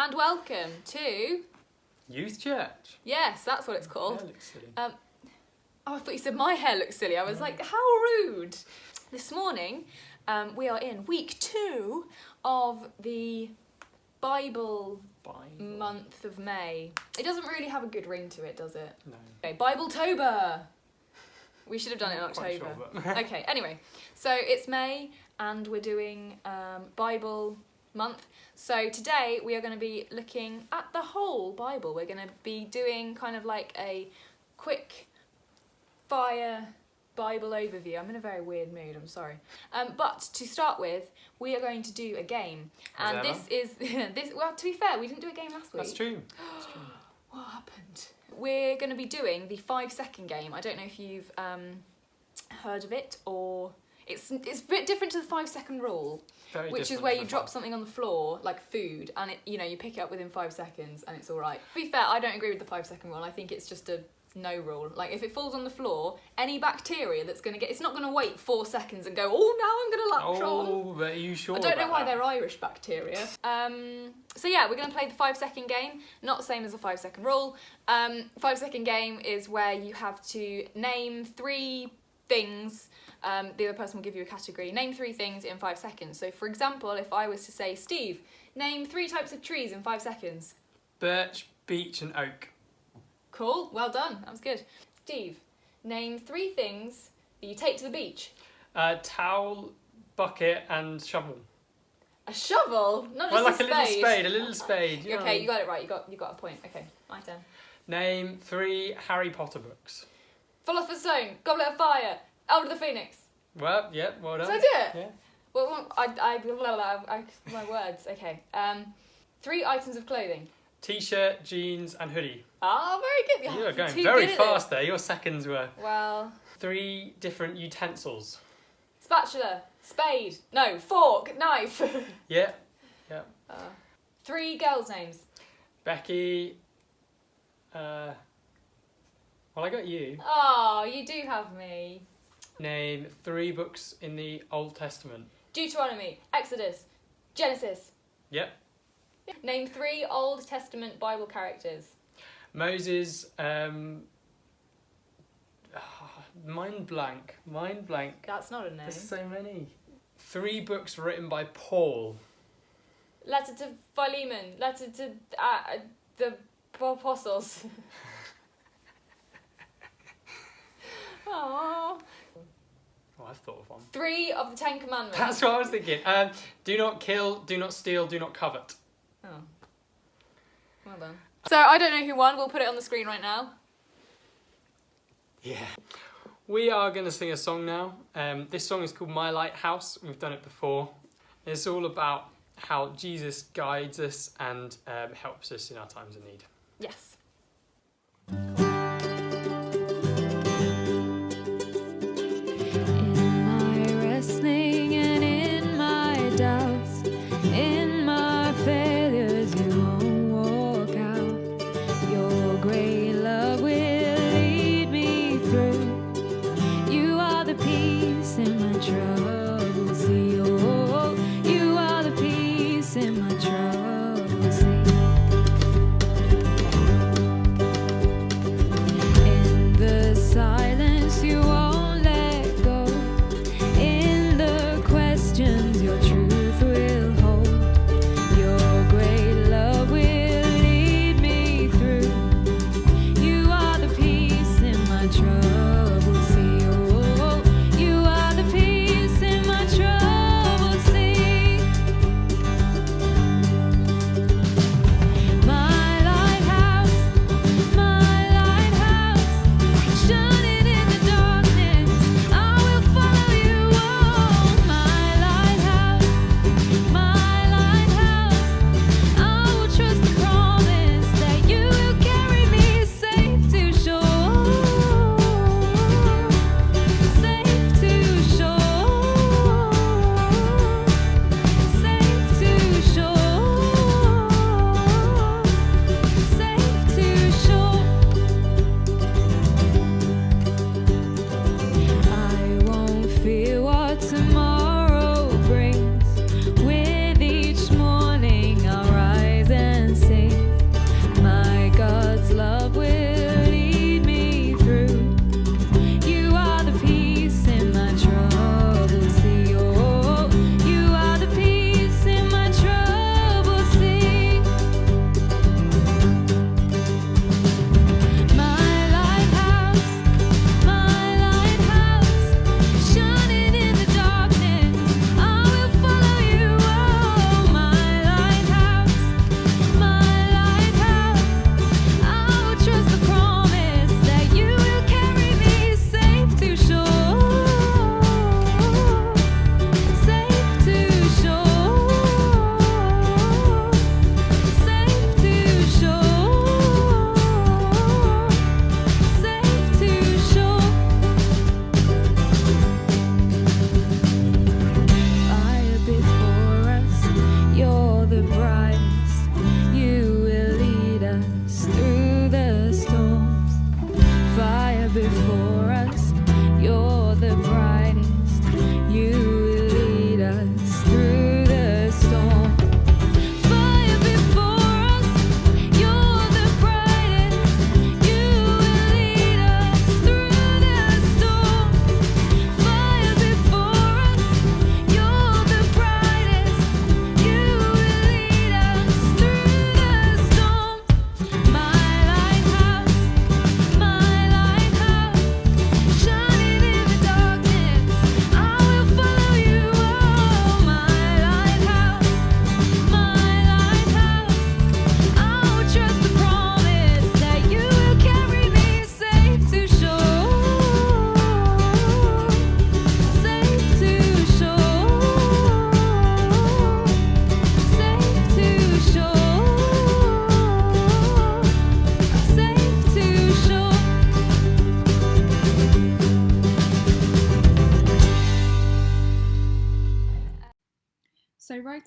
and welcome to Youth Church. Yes, that's what it's called. That looks silly. Oh, I thought you said my hair looks silly. I was like, how rude. This morning, we are in week 2 of the Bible month of May. It doesn't really have a good ring to it, does it? No. Okay, Bible-tober. We should have done it in Not quite October. sure, but- Okay, anyway, so it's May and we're doing Bible month. So today we are going to be looking at the whole Bible. We're going to be doing kind of like a quick fire Bible overview. I'm in a very weird mood, I'm sorry. But to start with, we are going to do a game. And As this is, well, to be fair, we didn't do a game last week. That's true. That's true. What happened? We're going to be doing the 5-second game. I don't know if you've heard of it, or it's a bit different to the 5-second rule, Very which is different where to you the drop one. something on the floor, like food, and it, you pick it up within 5 seconds, and it's all right. To be fair, I don't agree with the 5-second rule. I think it's just a no rule. Like, if it falls on the floor, any bacteria that's going to get, it's not going to wait 4 seconds and go, oh, now I'm going to latch on. Oh, but are you sure? I don't know about why that? they're Irish bacteria. So yeah, we're going to play the 5-second game. Not the same as the 5-second rule. 5-second game is where you have to name 3 things. The other person will give you a category. Name 3 things in 5 seconds. So for example, if I was to say, Steve, name 3 types of trees in 5 seconds. Birch, beech, and oak. Cool, well done. That was good. Steve, name 3 things that you take to the beach. Towel, bucket, and shovel. A shovel, not Well, just like a little spade. You know what I Okay, mean? you got it right. You got a point. Okay, my turn. Name 3 Harry Potter books. Philosopher's Stone, Goblet of Fire, Elder the Phoenix. Well, yeah, well done. Did I do it? Yeah. Well, my words. Okay. 3 items of clothing. T-shirt, jeans, and hoodie. Ah, very good. You are going too very good at fast there. Your seconds were. it. Well, 3 different utensils. spatula, spade, no, fork, knife. Yeah. 3 girls' names. Becky. Well, I got you. Oh, you do have me. Name 3 books in the Old Testament. Deuteronomy, Exodus, Genesis. Yep. Name 3 Old Testament Bible characters. Moses. Mind blank. That's not a name. There's so many. 3 books written by Paul. Letter to Philemon. Letter to the apostles. Aww. Oh, I've thought of one. 3 of the 10 Commandments. That's what I was thinking. Do not kill, do not steal, do not covet. Oh. Well done. So I don't know who won. We'll put it on the screen right now. Yeah. We are going to sing a song now. This song is called My Lighthouse. We've done it before. It's all about how Jesus guides us and helps us in our times of need. Yes. In my wrestling and in my doubts, in my failures, you won't walk out. Your great love will lead me through. You are the peace in my troubled sea. Oh, you are the peace in my troubled sea.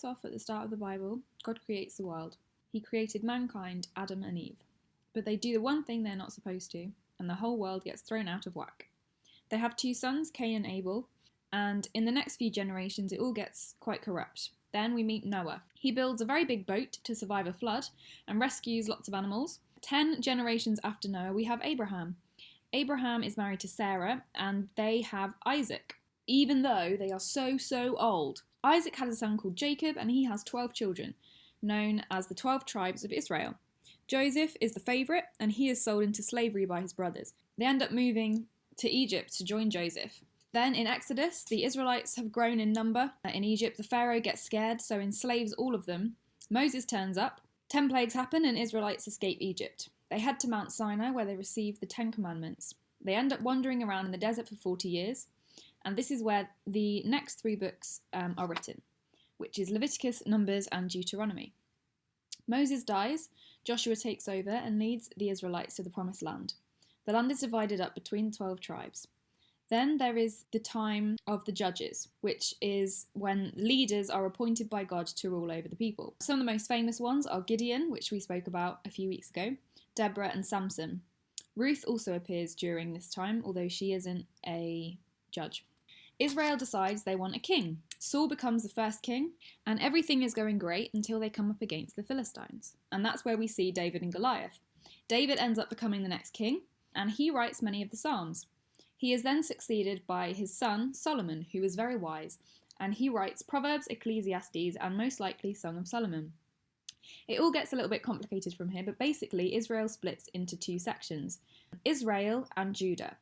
right off at the start of the Bible, God creates the world. He created mankind, Adam and Eve. But they do the one thing they're not supposed to, and the whole world gets thrown out of whack. They have 2 sons, Cain and Abel, and in the next few generations it all gets quite corrupt. Then we meet Noah. He builds a very big boat to survive a flood and rescues lots of animals. 10 generations after Noah we have Abraham. Abraham is married to Sarah and they have Isaac, even though they are so old. Isaac had a son called Jacob and he has 12 children, known as the 12 tribes of Israel. Joseph is the favourite and he is sold into slavery by his brothers. They end up moving to Egypt to join Joseph. Then in Exodus, the Israelites have grown in number. In Egypt, the Pharaoh gets scared, so enslaves all of them. Moses turns up. 10 plagues happen and Israelites escape Egypt. They head to Mount Sinai where they receive the 10 Commandments. They end up wandering around in the desert for 40 years. And this is where the next 3 books are written, which is Leviticus, Numbers and Deuteronomy. Moses dies, Joshua takes over and leads the Israelites to the Promised Land. The land is divided up between the 12 tribes. Then there is the time of the judges, which is when leaders are appointed by God to rule over the people. Some of the most famous ones are Gideon, which we spoke about a few weeks ago, Deborah and Samson. Ruth also appears during this time, although she isn't a judge. Israel decides they want a king. Saul becomes the first king, and everything is going great until they come up against the Philistines. And that's where we see David and Goliath. David ends up becoming the next king, and he writes many of the Psalms. He is then succeeded by his son, Solomon, who is very wise, and he writes Proverbs, Ecclesiastes, and most likely Song of Solomon. It all gets a little bit complicated from here, but basically Israel splits into 2 sections, Israel and Judah.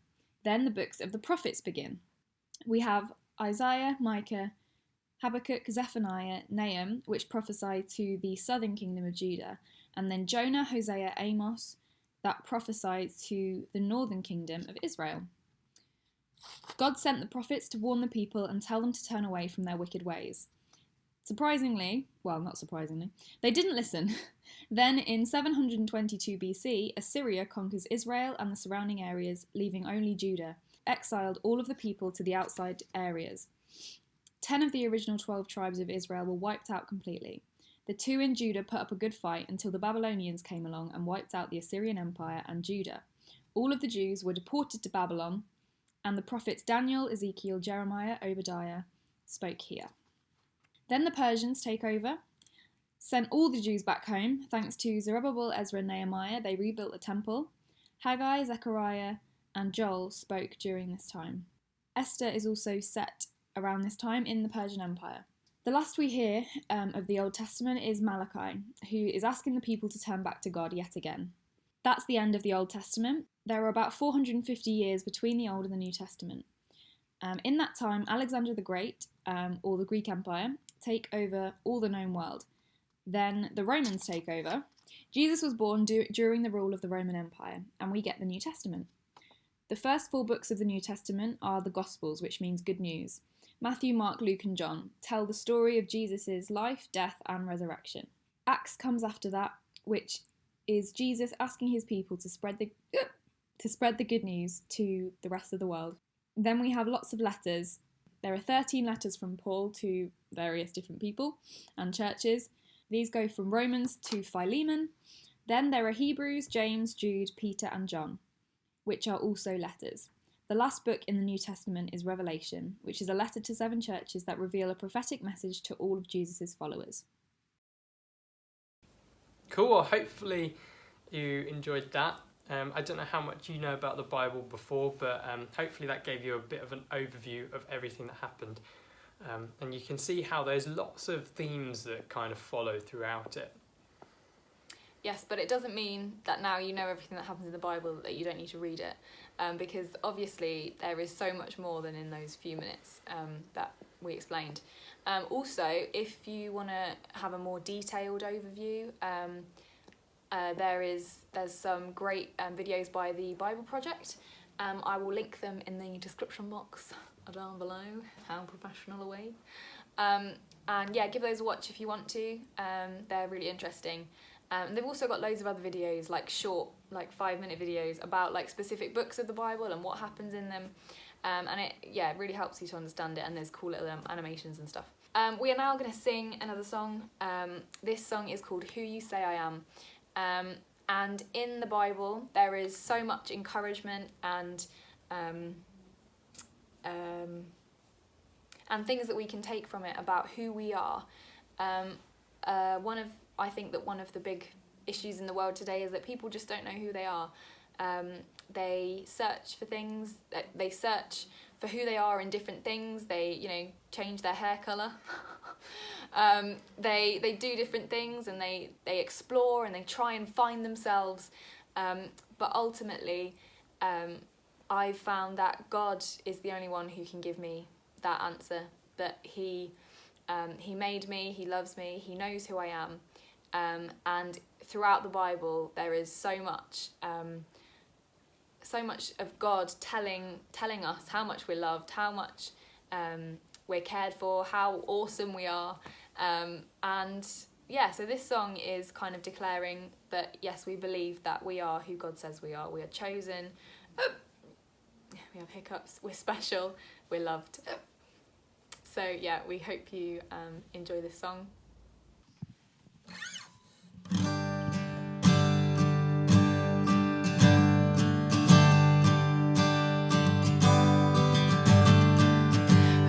Then the books of the prophets begin. We have Isaiah, Micah, Habakkuk, Zephaniah, Nahum, which prophesy to the southern kingdom of Judah, and then Jonah, Hosea, Amos, that prophesy to the northern kingdom of Israel. God sent the prophets to warn the people and tell them to turn away from their wicked ways. Surprisingly, well, not surprisingly, they didn't listen. Then in 722 BC, Assyria conquers Israel and the surrounding areas, leaving only Judah, exiled all of the people to the outside areas. 10 of the original 12 tribes of Israel were wiped out completely. The 2 in Judah put up a good fight until the Babylonians came along and wiped out the Assyrian Empire and Judah. All of the Jews were deported to Babylon, and the prophets Daniel, Ezekiel, Jeremiah, Obadiah spoke here. Then the Persians take over, sent all the Jews back home. Thanks to Zerubbabel, Ezra and Nehemiah, they rebuilt the temple. Haggai, Zechariah and Joel spoke during this time. Esther is also set around this time in the Persian Empire. The last we hear of the Old Testament is Malachi, who is asking the people to turn back to God yet again. That's the end of the Old Testament. There are about 450 years between the Old and the New Testament. In that time, Alexander the Great, or the Greek Empire, take over all the known world. Then the Romans take over. Jesus was born during the rule of the Roman Empire, and we get the New Testament. The first 4 books of the New Testament are the Gospels, which means good news. Matthew, Mark, Luke and John tell the story of Jesus' life, death and resurrection. Acts comes after that, which is Jesus asking his people to spread the good news to the rest of the world. Then we have lots of letters. There are 13 letters from Paul to various different people and churches. These go from Romans to Philemon. Then there are Hebrews, James, Jude, Peter and John, which are also letters. The last book in the New Testament is Revelation, which is a letter to 7 churches that reveal a prophetic message to all of Jesus' followers. Cool, well, hopefully you enjoyed that. I don't know how much you know about the Bible before, but hopefully that gave you a bit of an overview of everything that happened. And you can see how there's lots of themes that kind of follow throughout it. Yes, but it doesn't mean that now you know everything that happens in the Bible that you don't need to read it, because obviously there is so much more than in those few minutes that we explained. Also, if you want to have a more detailed overview, there's some great videos by the Bible Project. I will link them in the description box down below. How professional are we? And yeah, give those a watch if you want to. They're really interesting. They've also got loads of other videos, like short, like 5-minute videos about like specific books of the Bible and what happens in them. And it really helps you to understand it, and there's cool little animations and stuff. we are now going to sing another song. This song is called Who You Say I Am. And in the Bible, there is so much encouragement and things that we can take from it about who we are. I think that one of the big issues in the world today is that people just don't know who they are. They search for things, they search for who they are in different things. They, change their hair colour. They do different things, and they explore and they try and find themselves. But ultimately, I've found that God is the only one who can give me that answer. That He made me, He loves me, He knows who I am. And throughout the Bible, there is so much of God telling us how much we're loved, how much we're cared for, how awesome we are. So this song is kind of declaring that, yes, we believe that we are who God says we are. We are chosen. We have hiccups. We're special. We're loved. So, yeah, we hope you enjoy this song.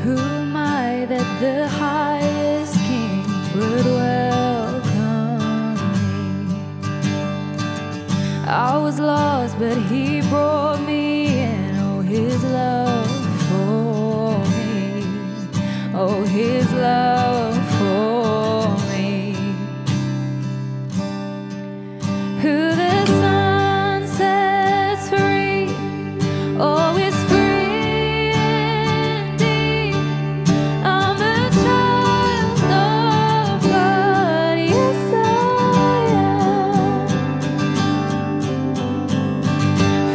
Who am I that the highest King would welcome me? I was lost, but He brought me in. Oh, His love for me. Oh, His love for me. Who the sun sets free, oh, is free indeed. I'm a child of God, yes I am.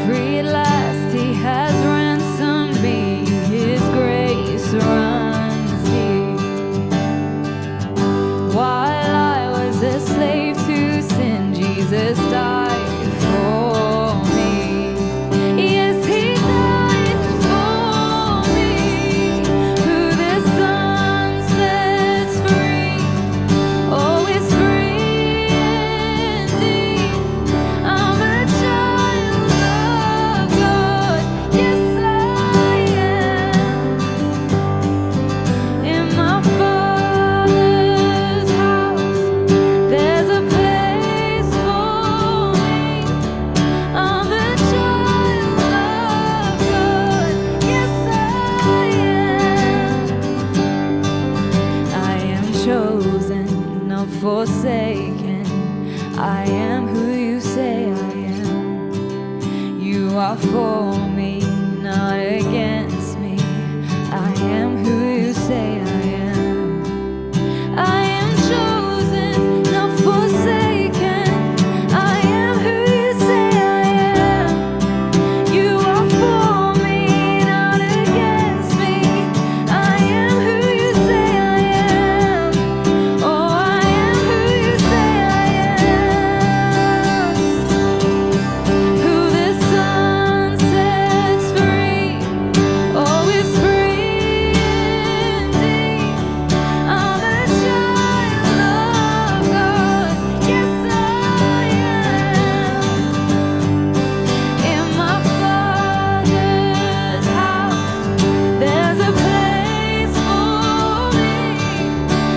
Free at last, He has ransomed me. His grace runs deep. While I was a slave to sin, Jesus died for me. Yes, He died for me. Who the Son sets free, oh, is free indeed. I'm a child of God, yes I am. In my Father's house, there's a place for me. I'm a child of God, yes I am. I am chosen, not forsaken. I am who you say I am. You are for me, not against me. I am who you say I am. I am chosen, not forsaken. I am who you say I am. You are for me, not against me. I am who you say I am. Oh, I am who you say I am. Who the Son sets free, oh, is free indeed. I'm a child of God, yes I am. In my Father's house, there's a place for me.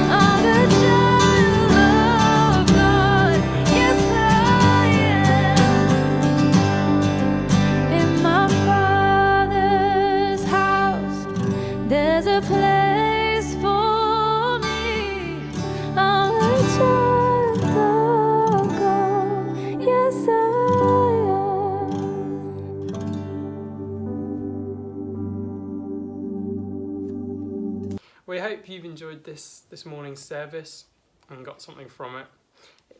I'm a child of God, yes I am. In my Father's house, there's a place for me. I'm a child of God, yes I am. We hope you've enjoyed this morning's service and got something from it.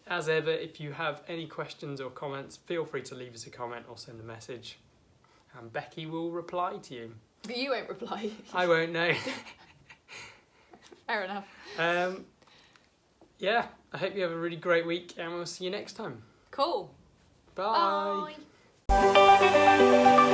As ever, if you have any questions or comments, feel free to leave us a comment or send a message, and Becky will reply to you. But you won't reply. I won't know. Fair enough. Yeah, I hope you have a really great week, and we'll see you next time. Cool. Bye. Bye.